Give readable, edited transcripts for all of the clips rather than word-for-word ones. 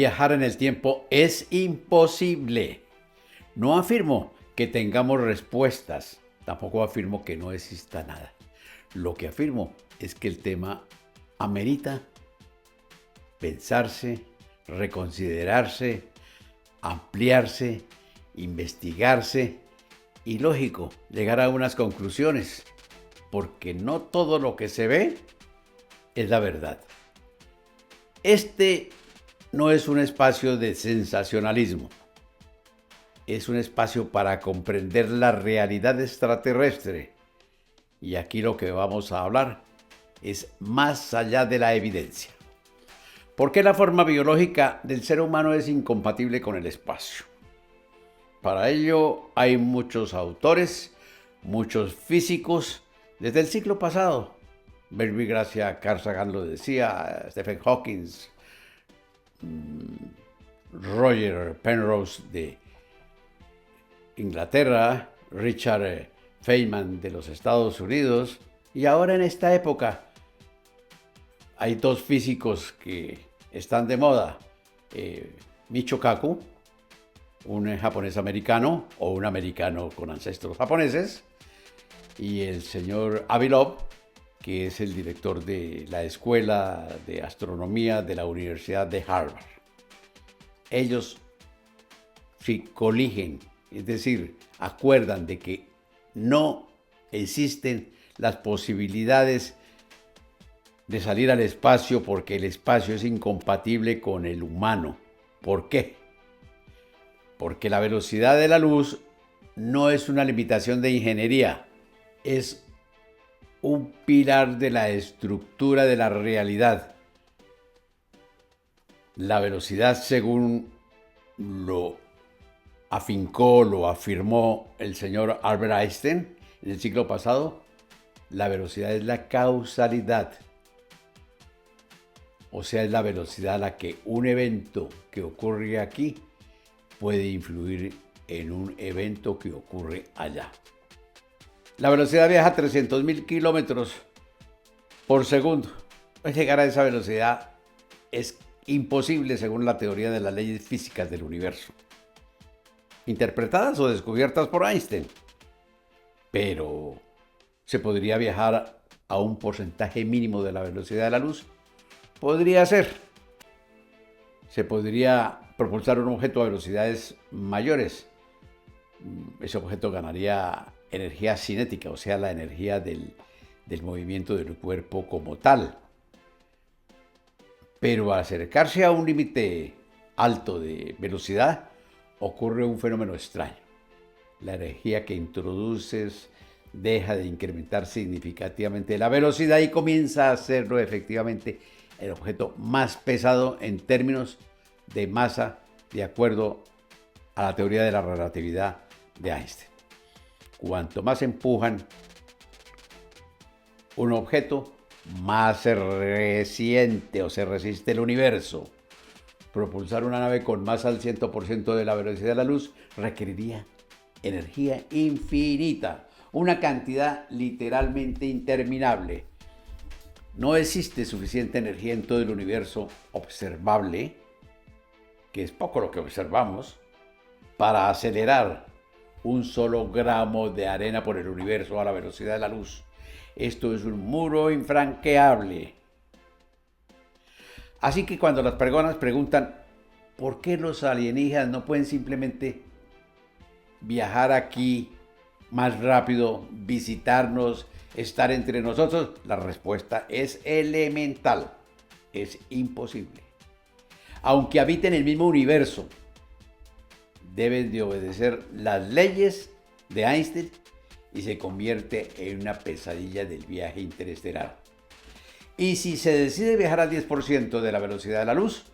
Viajar en el tiempo es imposible. No afirmo que tengamos respuestas, tampoco afirmo que no exista nada. Lo que afirmo es que el tema amerita pensarse, reconsiderarse, ampliarse, investigarse y, lógico, llegar a unas conclusiones, porque no todo lo que se ve es la verdad. Este no es un espacio de sensacionalismo, es un espacio para comprender la realidad extraterrestre. Y aquí lo que vamos a hablar es más allá de la evidencia. ¿Por qué la forma biológica del ser humano es incompatible con el espacio? Para ello hay muchos autores, muchos físicos, desde el siglo pasado. Baby Gracia, Carl Sagan lo decía, Stephen Hawking, Roger Penrose de Inglaterra, Richard Feynman de los Estados Unidos, y ahora en esta época hay dos físicos que están de moda, Michio Kaku, un japonés americano o un americano con ancestros japoneses, y el señor Avi Loeb, que es el director de la Escuela de Astronomía de la Universidad de Harvard. Ellos coligen, es decir, acuerdan de que no existen las posibilidades de salir al espacio porque el espacio es incompatible con el humano. ¿Por qué? Porque la velocidad de la luz no es una limitación de ingeniería, es un pilar de la estructura de la realidad. La velocidad, según lo afincó, lo afirmó el señor Albert Einstein en el siglo pasado, la velocidad es la causalidad. O sea, es la velocidad a la que un evento que ocurre aquí puede influir en un evento que ocurre allá. La velocidad viaja a 300.000 kilómetros por segundo. Pues llegar a esa velocidad es imposible según la teoría de las leyes físicas del universo, interpretadas o descubiertas por Einstein. Pero ¿se podría viajar a un porcentaje mínimo de la velocidad de la luz? Podría ser. Se podría propulsar un objeto a velocidades mayores. Ese objeto ganaría energía cinética, o sea, la energía del movimiento del cuerpo como tal. Pero al acercarse a un límite alto de velocidad, ocurre un fenómeno extraño. La energía que introduces deja de incrementar significativamente la velocidad y comienza a hacerlo efectivamente el objeto más pesado en términos de masa, de acuerdo a la teoría de la relatividad de Einstein. Cuanto más empujan un objeto, más se resiente o se resiste el universo. Propulsar una nave con masa al 100% de la velocidad de la luz requeriría energía infinita, una cantidad literalmente interminable. No existe suficiente energía en todo el universo observable, que es poco lo que observamos, para acelerar un solo gramo de arena por el universo a la velocidad de la luz. Esto es un muro infranqueable. Así que cuando las personas preguntan ¿por qué los alienígenas no pueden simplemente viajar aquí más rápido, visitarnos, estar entre nosotros? La respuesta es elemental. Es imposible. Aunque habiten el mismo universo, deben de obedecer las leyes de Einstein y se convierte en una pesadilla del viaje interestelar. Y si se decide viajar al 10% de la velocidad de la luz,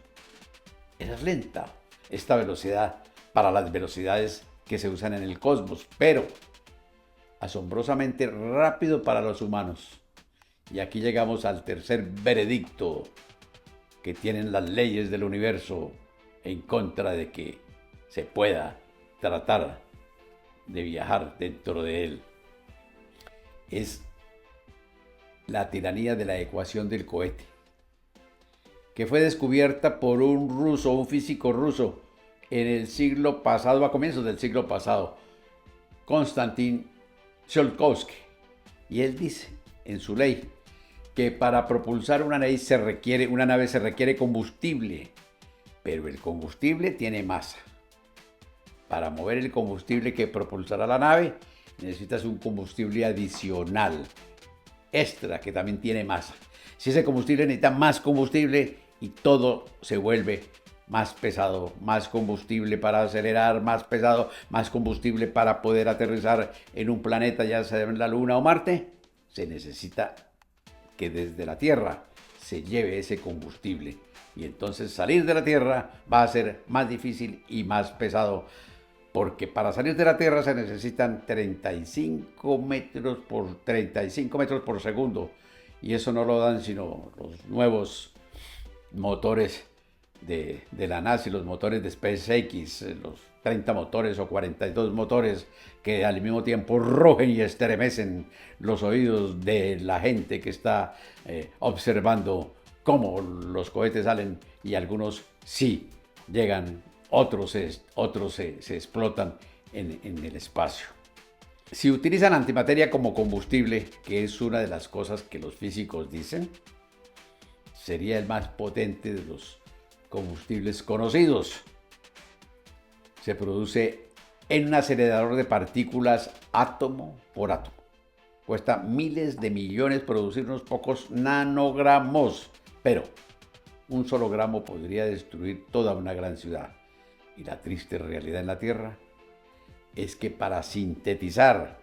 es lenta esta velocidad para las velocidades que se usan en el cosmos, pero asombrosamente rápido para los humanos. Y aquí llegamos al tercer veredicto que tienen las leyes del universo en contra de que se pueda tratar de viajar dentro de él. Es la tiranía de la ecuación del cohete, que fue descubierta por un ruso, un físico ruso, en el siglo pasado, a comienzos del siglo pasado, Konstantin Tsiolkovsky. Y él dice en su ley que para propulsar una nave se requiere combustible, pero el combustible tiene masa. Para mover el combustible que propulsará la nave, necesitas un combustible adicional, extra, que también tiene masa. Si ese combustible necesita más combustible y todo se vuelve más pesado, más combustible para acelerar, más pesado, más combustible para poder aterrizar en un planeta, ya sea en la Luna o Marte, se necesita que desde la Tierra se lleve ese combustible. Y entonces salir de la Tierra va a ser más difícil y más pesado, porque para salir de la Tierra se necesitan 35 metros por segundo, y eso no lo dan sino los nuevos motores de la NASA y los motores de SpaceX, los 30 motores o 42 motores que al mismo tiempo rugen y estremecen los oídos de la gente que está observando cómo los cohetes salen, y algunos sí llegan, otros se explotan en el espacio. Si utilizan antimateria como combustible, que es una de las cosas que los físicos dicen, sería el más potente de los combustibles conocidos. Se produce en un acelerador de partículas átomo por átomo. Cuesta miles de millones producir unos pocos nanogramos, pero un solo gramo podría destruir toda una gran ciudad. Y la triste realidad en la Tierra es que para sintetizar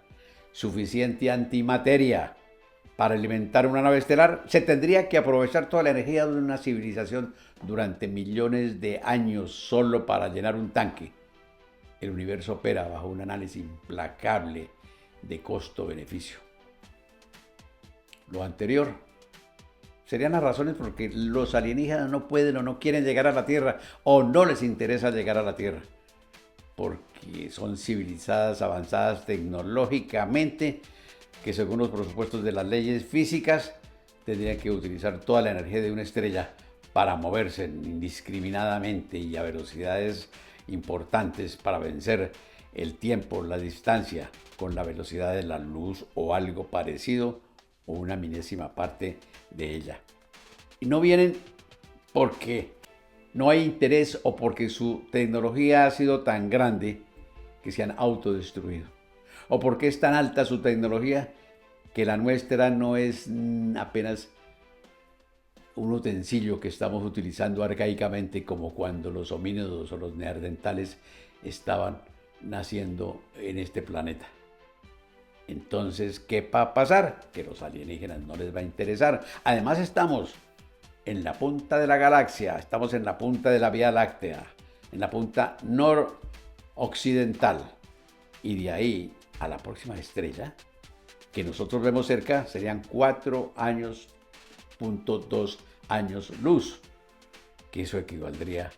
suficiente antimateria para alimentar una nave estelar, se tendría que aprovechar toda la energía de una civilización durante millones de años solo para llenar un tanque. El universo opera bajo un análisis implacable de costo-beneficio. Lo anterior serían las razones por que los alienígenas no pueden o no quieren llegar a la Tierra, o no les interesa llegar a la Tierra, porque son civilizadas, avanzadas tecnológicamente, que según los presupuestos de las leyes físicas tendrían que utilizar toda la energía de una estrella para moverse indiscriminadamente y a velocidades importantes para vencer el tiempo, la distancia, con la velocidad de la luz o algo parecido, o una milésima parte de ella. Y no vienen porque no hay interés o porque su tecnología ha sido tan grande que se han autodestruido, o porque es tan alta su tecnología que la nuestra no es apenas un utensilio que estamos utilizando arcaicamente, como cuando los homínidos o los neandertales estaban naciendo en este planeta. Entonces, ¿qué va a pasar? Que los alienígenas no les va a interesar. Además, estamos en la punta de la galaxia, estamos en la punta de la Vía Láctea, en la punta noroccidental, y de ahí a la próxima estrella que nosotros vemos cerca serían 4,2 años luz, que eso equivaldría,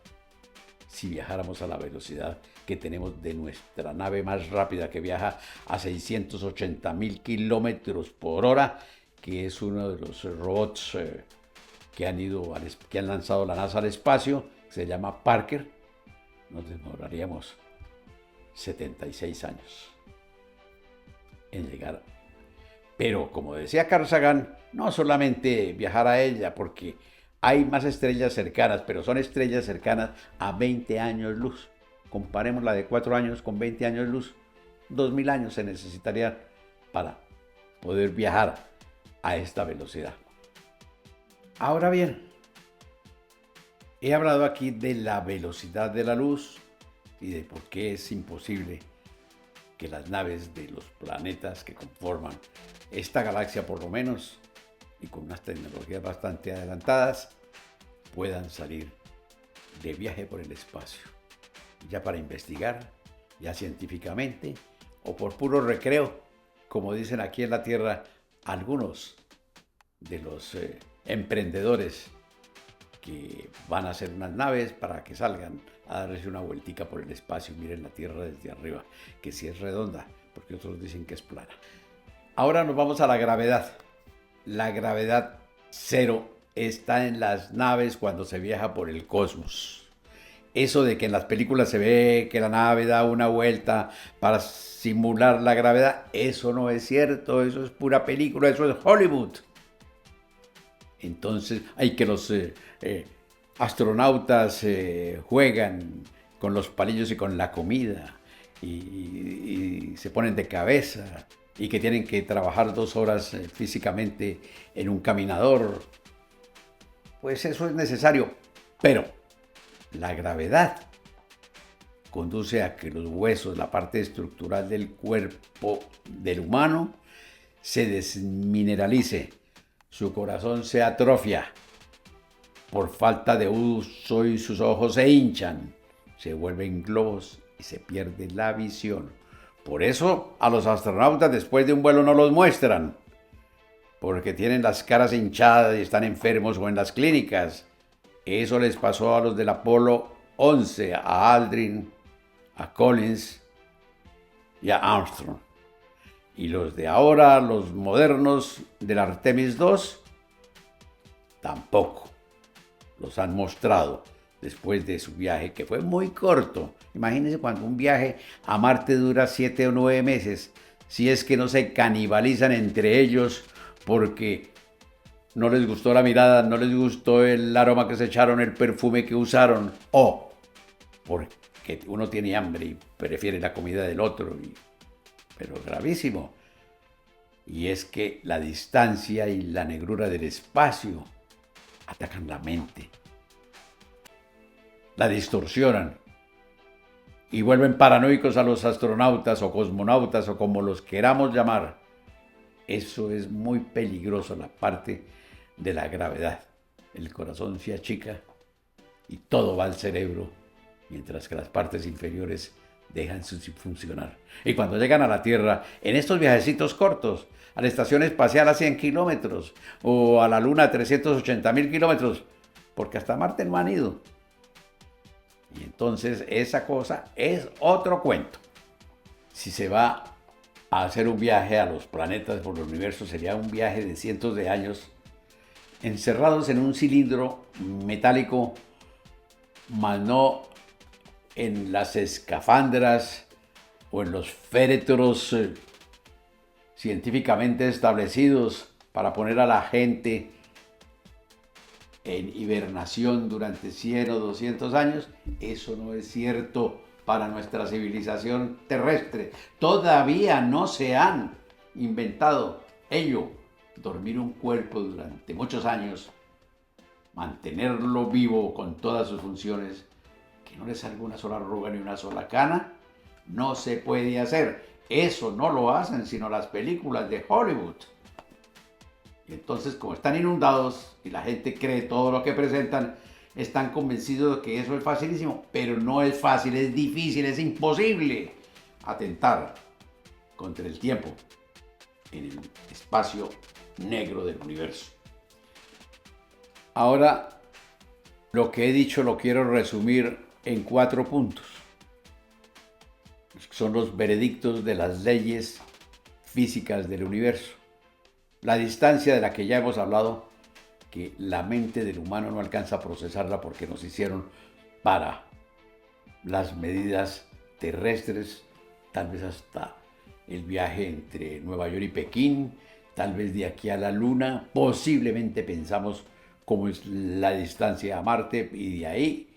si viajáramos a la velocidad que tenemos de nuestra nave más rápida, que viaja a 680.000 kilómetros por hora, que es uno de los robots que han lanzado la NASA al espacio, se llama Parker. Nos demoraríamos 76 años en llegar. Pero como decía Carl Sagan, no solamente viajar a ella, porque hay más estrellas cercanas, pero son estrellas cercanas a 20 años luz. Comparemos la de 4 años con 20 años luz. 2000 años se necesitarían para poder viajar a esta velocidad. Ahora bien, he hablado aquí de la velocidad de la luz y de por qué es imposible que las naves de los planetas que conforman esta galaxia, por lo menos, y con unas tecnologías bastante adelantadas, puedan salir de viaje por el espacio, ya para investigar, ya científicamente, o por puro recreo, como dicen aquí en la Tierra algunos de los emprendedores que van a hacer unas naves para que salgan a darles una vueltica por el espacio y miren la Tierra desde arriba, que sí es redonda, porque otros dicen que es plana. Ahora nos vamos a la gravedad cero está en las naves cuando se viaja por el cosmos. Eso de que en las películas se ve que la nave da una vuelta para simular la gravedad, eso no es cierto, eso es pura película, eso es Hollywood. Entonces hay que los astronautas juegan con los palillos y con la comida y se ponen de cabeza y que tienen que trabajar 2 horas físicamente en un caminador. Pues eso es necesario, pero la gravedad conduce a que los huesos, la parte estructural del cuerpo del humano, se desmineralice, su corazón se atrofia por falta de uso y sus ojos se hinchan, se vuelven globos y se pierde la visión. Por eso a los astronautas después de un vuelo no los muestran, porque tienen las caras hinchadas y están enfermos o en las clínicas. Eso les pasó a los del Apolo 11, a Aldrin, a Collins y a Armstrong. Y los de ahora, los modernos del Artemis 2, tampoco los han mostrado después de su viaje, que fue muy corto. Imagínense cuando un viaje a Marte dura 7 o 9 meses, si es que no se canibalizan entre ellos porque no les gustó la mirada, no les gustó el aroma que se echaron, el perfume que usaron, o porque uno tiene hambre y prefiere la comida del otro, pero gravísimo. Y es que la distancia y la negrura del espacio atacan la mente, la distorsionan y vuelven paranoicos a los astronautas o cosmonautas o como los queramos llamar. Eso es muy peligroso, la parte de la gravedad. El corazón se achica y todo va al cerebro, mientras que las partes inferiores dejan de funcionar. Y cuando llegan a la Tierra, en estos viajecitos cortos, a la estación espacial a 100 kilómetros o a la Luna a 380.000 kilómetros, porque hasta Marte no han ido. Y entonces esa cosa es otro cuento. Si se va a hacer un viaje a los planetas por el universo, sería un viaje de cientos de años, encerrados en un cilindro metálico, más no en las escafandras o en los féretros científicamente establecidos para poner a la gente en hibernación durante 100 o 200 años. Eso no es cierto para nuestra civilización terrestre. Todavía no se han inventado ello, dormir un cuerpo durante muchos años, mantenerlo vivo con todas sus funciones, que no le salga una sola arruga ni una sola cana, no se puede hacer. Eso no lo hacen sino las películas de Hollywood. Y entonces, como están inundados y la gente cree todo lo que presentan, están convencidos de que eso es facilísimo, pero no es fácil, es difícil, es imposible atentar contra el tiempo en el espacio negro del universo. Ahora, lo que he dicho lo quiero resumir en 4 puntos. Son los veredictos de las leyes físicas del universo. La distancia de la que ya hemos hablado, que la mente del humano no alcanza a procesarla porque nos hicieron para las medidas terrestres, tal vez hasta el viaje entre Nueva York y Pekín, tal vez de aquí a la Luna, posiblemente pensamos cómo es la distancia a Marte y de ahí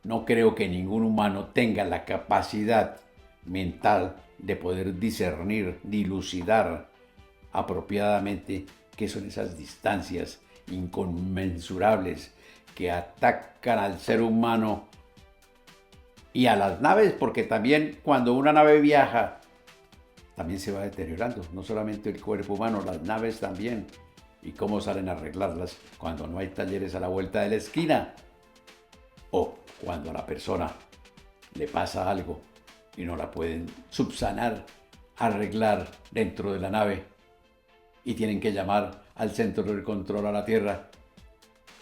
no creo que ningún humano tenga la capacidad mental de poder discernir, dilucidar apropiadamente qué son esas distancias inconmensurables que atacan al ser humano y a las naves, porque también cuando una nave viaja también se va deteriorando, no solamente el cuerpo humano, las naves también, y cómo salen a arreglarlas cuando no hay talleres a la vuelta de la esquina o cuando a la persona le pasa algo y no la pueden subsanar, arreglar dentro de la nave y tienen que llamar al centro de control a la Tierra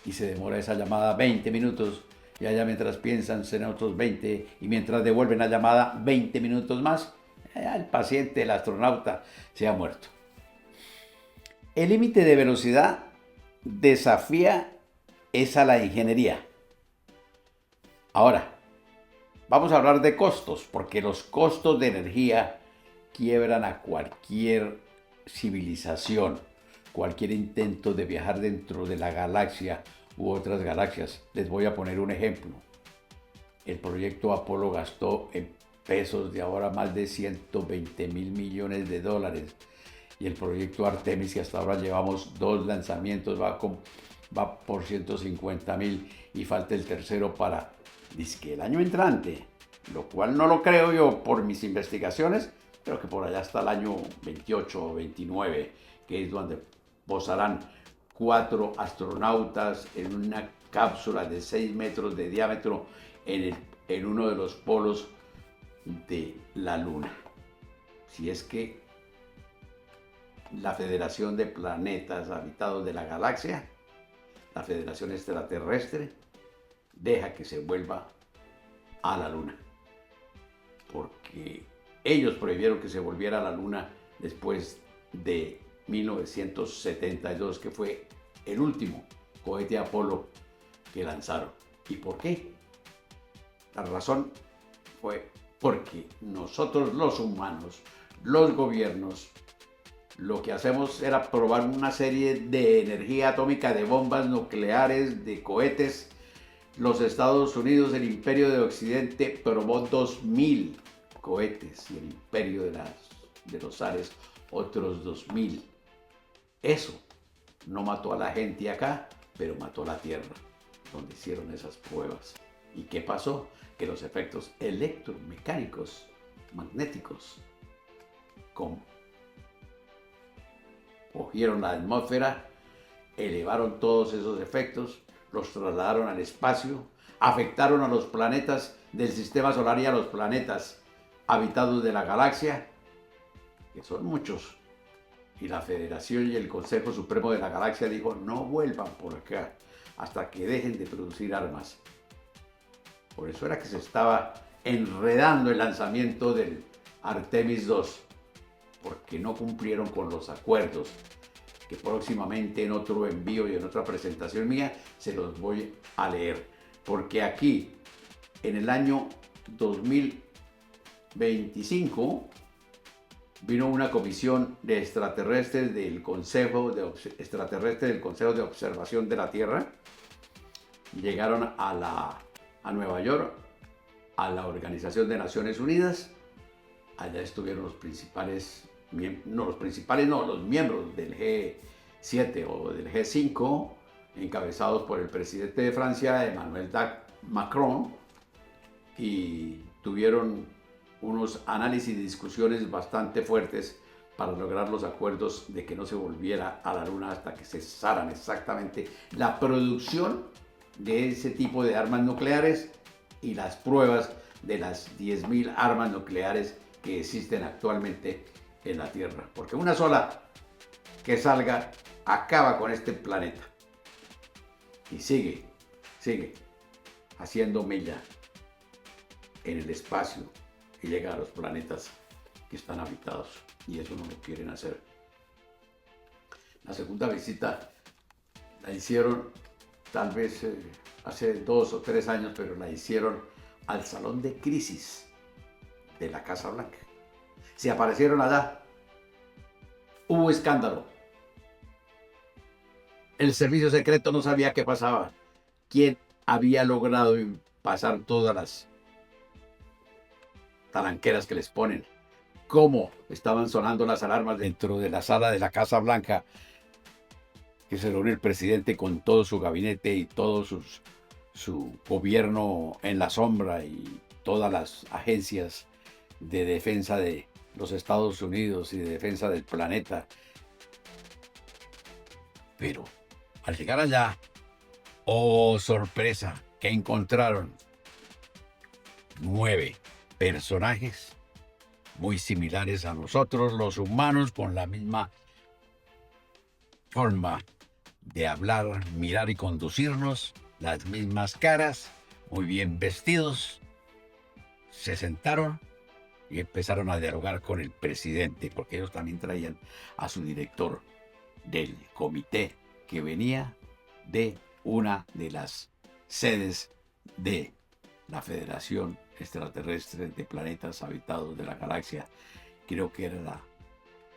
y se demora esa llamada 20 minutos y allá mientras piensan serán otros 20 y mientras devuelven la llamada 20 minutos más, el paciente, el astronauta, se ha muerto. El límite de velocidad desafía Esa la ingeniería. Ahora, vamos a hablar de costos, porque los costos de energía quiebran a cualquier civilización, cualquier intento de viajar dentro de la galaxia u otras galaxias. Les voy a poner un ejemplo. El proyecto Apolo gastó en pesos de ahora más de 120 mil millones de dólares. Y el proyecto Artemis, que hasta ahora llevamos 2 lanzamientos, va por 150 mil y falta el tercero para, dizque el año entrante, lo cual no lo creo yo por mis investigaciones. Creo que por allá está el año 28 o 29, que es donde posarán 4 astronautas en una cápsula de 6 metros de diámetro en uno de los polos de la Luna. Si es que la Federación de Planetas Habitados de la Galaxia, la Federación Extraterrestre, deja que se vuelva a la Luna. Porque ellos prohibieron que se volviera a la Luna después de 1972, que fue el último cohete Apolo que lanzaron. ¿Y por qué? La razón fue porque nosotros los humanos, los gobiernos, lo que hacemos era probar una serie de energía atómica, de bombas nucleares, de cohetes. Los Estados Unidos, el Imperio de Occidente, probó 2000 cohetes y el Imperio de los Zares otros 2000. Eso no mató a la gente acá, pero mató a la Tierra, donde hicieron esas pruebas. ¿Y qué pasó? Que los efectos electromecánicos, magnéticos, cogieron la atmósfera, elevaron todos esos efectos, los trasladaron al espacio, afectaron a los planetas del sistema solar y a los planetas habitados de la galaxia, que son muchos. Y la Federación y el Consejo Supremo de la Galaxia dijo, no vuelvan por acá hasta que dejen de producir armas. Por eso era que se estaba enredando el lanzamiento del Artemis 2, porque no cumplieron con los acuerdos, que próximamente en otro envío y en otra presentación mía se los voy a leer. Porque aquí, en el año 2025, vino una comisión de extraterrestres del Consejo de Observación de la Tierra. Llegaron a Nueva York, a la Organización de Naciones Unidas. Allá estuvieron los miembros del G7 o del G5, encabezados por el presidente de Francia, Emmanuel Macron, y tuvieron unos análisis y discusiones bastante fuertes para lograr los acuerdos de que no se volviera a la Luna hasta que cesaran exactamente la producción de ese tipo de armas nucleares y las pruebas de las 10.000 armas nucleares que existen actualmente en la Tierra. Porque una sola que salga acaba con este planeta. Y sigue haciendo mella en el espacio y llega a los planetas que están habitados. Y eso no lo quieren hacer. La segunda visita la hicieron tal vez hace 2 o 3 años, pero la hicieron al Salón de Crisis de la Casa Blanca. Se aparecieron allá. Hubo escándalo. El servicio secreto no sabía qué pasaba. ¿Quién había logrado pasar todas las talanqueras que les ponen? ¿Cómo estaban sonando las alarmas dentro de la sala de la Casa Blanca? Que se reúne el presidente con todo su gabinete y todo su gobierno en la sombra y todas las agencias de defensa de los Estados Unidos y de defensa del planeta. Pero al llegar allá, oh sorpresa, que encontraron 9 personajes muy similares a nosotros, los humanos, con la misma forma de hablar, mirar y conducirnos, las mismas caras, muy bien vestidos. Se sentaron y empezaron a dialogar con el presidente, porque ellos también traían a su director del comité que venía de una de las sedes de la Federación Extraterrestre de Planetas Habitados de la Galaxia. Creo que era la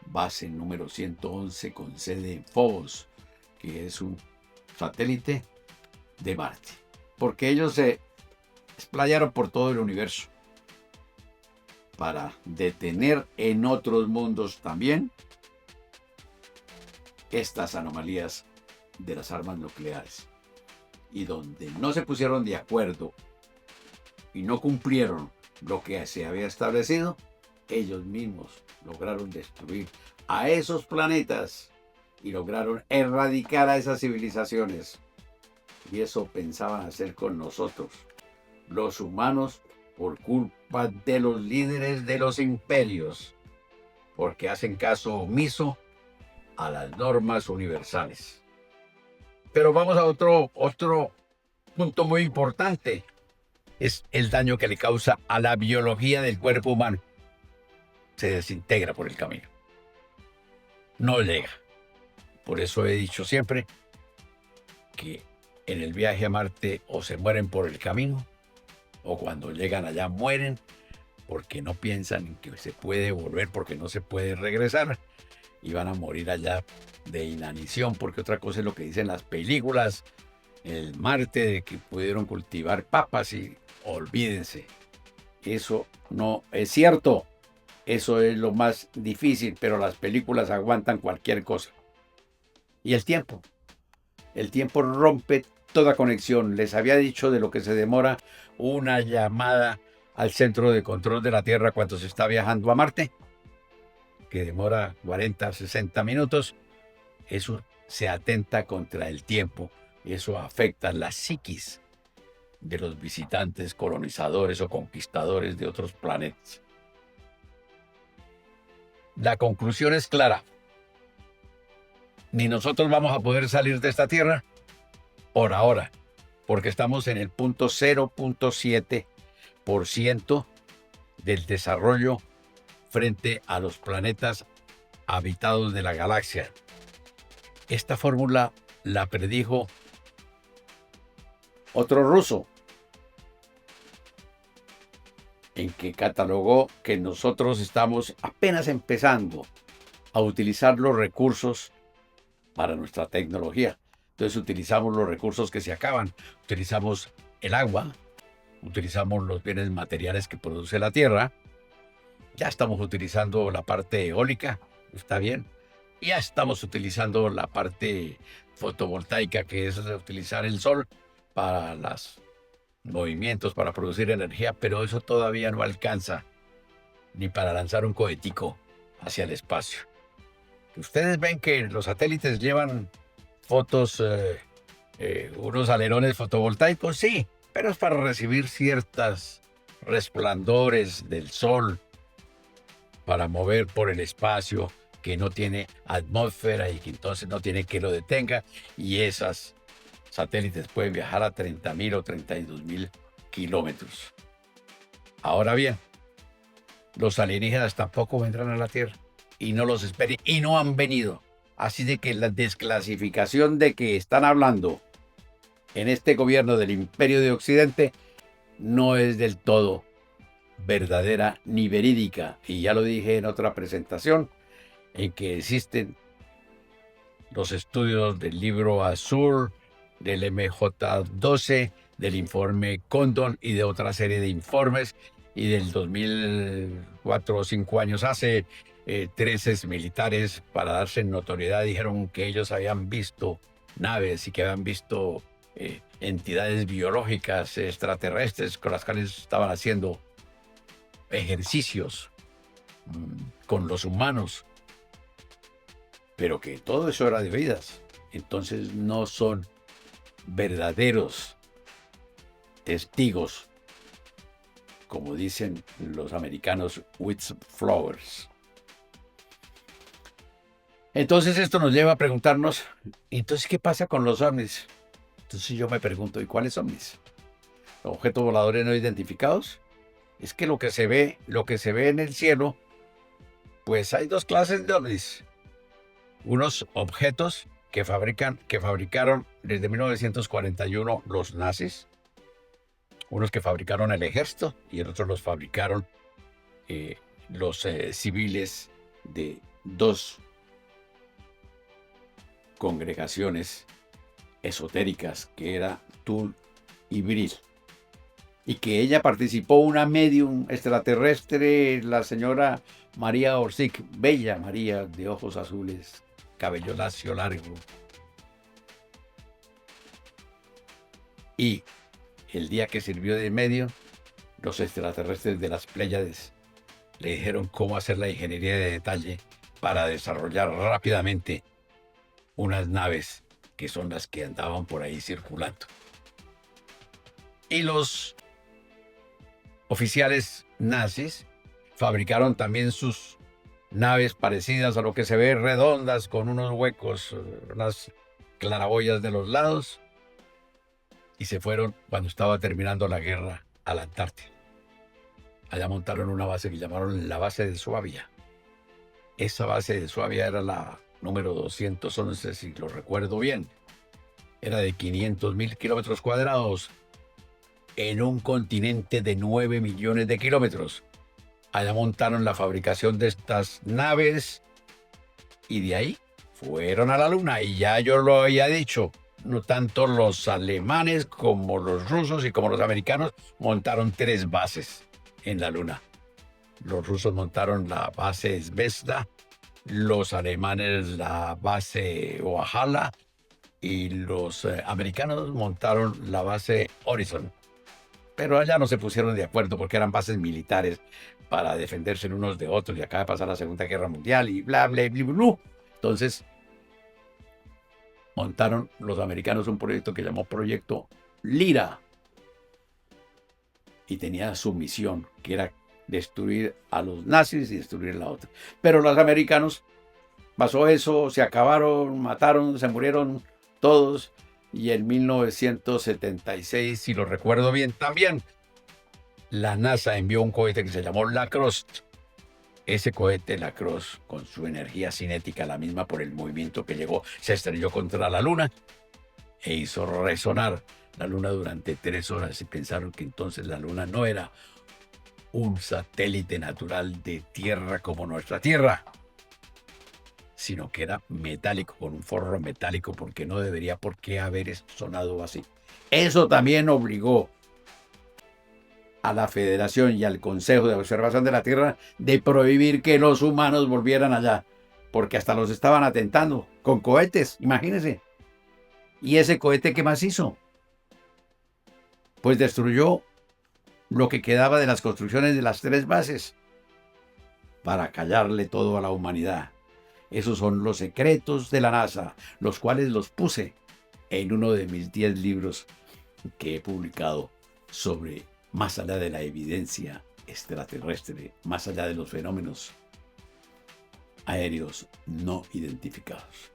base número 111 con sede en Phobos, que es un satélite de Marte. Porque ellos se explayaron por todo el universo para detener en otros mundos también estas anomalías de las armas nucleares. Y donde no se pusieron de acuerdo y no cumplieron lo que se había establecido, ellos mismos lograron destruir a esos planetas y lograron erradicar a esas civilizaciones. Y eso pensaban hacer con nosotros, los humanos, por culpa de los líderes de los imperios, porque hacen caso omiso a las normas universales. Pero vamos a otro punto muy importante. Es el daño que le causa a la biología del cuerpo humano. Se desintegra por el camino. No llega. Por eso he dicho siempre que en el viaje a Marte o se mueren por el camino, o cuando llegan allá mueren porque no piensan en que se puede volver, porque no se puede regresar, y van a morir allá de inanición, porque otra cosa es lo que dicen las películas, el Marte, de que pudieron cultivar papas, y olvídense, eso no es cierto. Eso es lo más difícil, pero las películas aguantan cualquier cosa. Y el tiempo rompe toda conexión. Les había dicho de lo que se demora una llamada al centro de control de la Tierra cuando se está viajando a Marte, que demora 40, 60 minutos. Eso se atenta contra el tiempo. Eso afecta la psiquis de los visitantes, colonizadores o conquistadores de otros planetas. La conclusión es clara. Ni nosotros vamos a poder salir de esta Tierra por ahora, porque estamos en el punto 0.7% del desarrollo frente a los planetas habitados de la galaxia. Esta fórmula la predijo otro ruso, en que catalogó que nosotros estamos apenas empezando a utilizar los recursos para nuestra tecnología. Entonces utilizamos los recursos que se acaban, utilizamos el agua, utilizamos los bienes materiales que produce la Tierra, ya estamos utilizando la parte eólica, está bien, ya estamos utilizando la parte fotovoltaica, que es utilizar el sol para los movimientos, para producir energía, pero eso todavía no alcanza ni para lanzar un cohetico hacia el espacio. Ustedes ven que los satélites llevan fotos, unos alerones fotovoltaicos, sí, pero es para recibir ciertos resplandores del sol, para mover por el espacio, que no tiene atmósfera y que entonces no tiene que lo detenga, y esas satélites pueden viajar a 30.000 o 32.000 kilómetros. Ahora bien, los alienígenas tampoco vendrán a la Tierra, y no los esperen, y no han venido. Así de que la desclasificación de que están hablando en este gobierno del Imperio de Occidente no es del todo verdadera ni verídica. Y ya lo dije en otra presentación, en que existen los estudios del libro Azul, del MJ12, del informe Condon y de otra serie de informes. Y del 2004 o 5 años hace, 13 militares, para darse notoriedad, dijeron que ellos habían visto naves y que habían visto entidades biológicas extraterrestres con las cuales estaban haciendo ejercicios con los humanos, pero que todo eso era de vidas. Entonces no son verdaderos testigos, como dicen los americanos, whistleblowers. Entonces esto nos lleva a preguntarnos, entonces, ¿qué pasa con los ovnis? Entonces yo me pregunto, ¿y cuáles ovnis? ¿Los objetos voladores no identificados? Es que lo que se ve en el cielo, pues hay dos clases de ovnis. Unos objetos que fabricaron desde 1941 los nazis, unos que fabricaron el ejército y otros los fabricaron eh, los civiles de dos congregaciones esotéricas, que era Tul y Bril, y que ella participó una medium extraterrestre, la señora María Orsic, bella María de ojos azules, cabello lacio largo. Y el día que sirvió de medio, los extraterrestres de las Pléyades le dijeron cómo hacer la ingeniería de detalle para desarrollar rápidamente unas naves que son las que andaban por ahí circulando. Y los oficiales nazis fabricaron también sus naves parecidas a lo que se ve, redondas, con unos huecos, unas claraboyas de los lados, y se fueron cuando estaba terminando la guerra a la Antártida. Allá montaron una base que llamaron la base de Suabia. Esa base de Suabia era la número 211, si lo recuerdo bien. Era de 500.000 kilómetros cuadrados en un continente de 9 millones de kilómetros. Allá montaron la fabricación de estas naves y de ahí fueron a la Luna. Y ya yo lo había dicho, no tanto los alemanes como los rusos y como los americanos montaron 3 bases en la Luna. Los rusos montaron la base Zvezda, los alemanes la base Walhalla y los americanos montaron la base Horizon. Pero allá no se pusieron de acuerdo porque eran bases militares para defenderse unos de otros, y acaba de pasar la Segunda Guerra Mundial y bla, bla, bla, bla. Entonces montaron los americanos un proyecto que llamó Proyecto Lira, y tenía su misión, que era destruir a los nazis y destruir la otra. Pero los americanos, pasó eso, se acabaron, mataron, se murieron todos, y en 1976, si lo recuerdo bien también, la NASA envió un cohete que se llamó Lacrosse. Ese cohete Lacrosse, con su energía cinética, la misma por el movimiento que llegó, se estrelló contra la Luna e hizo resonar la Luna durante 3 horas, y pensaron que entonces la Luna no era un satélite natural de Tierra como nuestra Tierra, sino que era metálico, con un forro metálico, porque no debería por qué haber sonado así. Eso también obligó a la Federación y al Consejo de Observación de la Tierra de prohibir que los humanos volvieran allá, porque hasta los estaban atentando con cohetes, imagínense. ¿Y ese cohete qué más hizo? Pues destruyó lo que quedaba de las construcciones de las 3 bases para callarle todo a la humanidad. Esos son los secretos de la NASA, los cuales los puse en uno de mis 10 libros que he publicado sobre más allá de la evidencia extraterrestre, más allá de los fenómenos aéreos no identificados.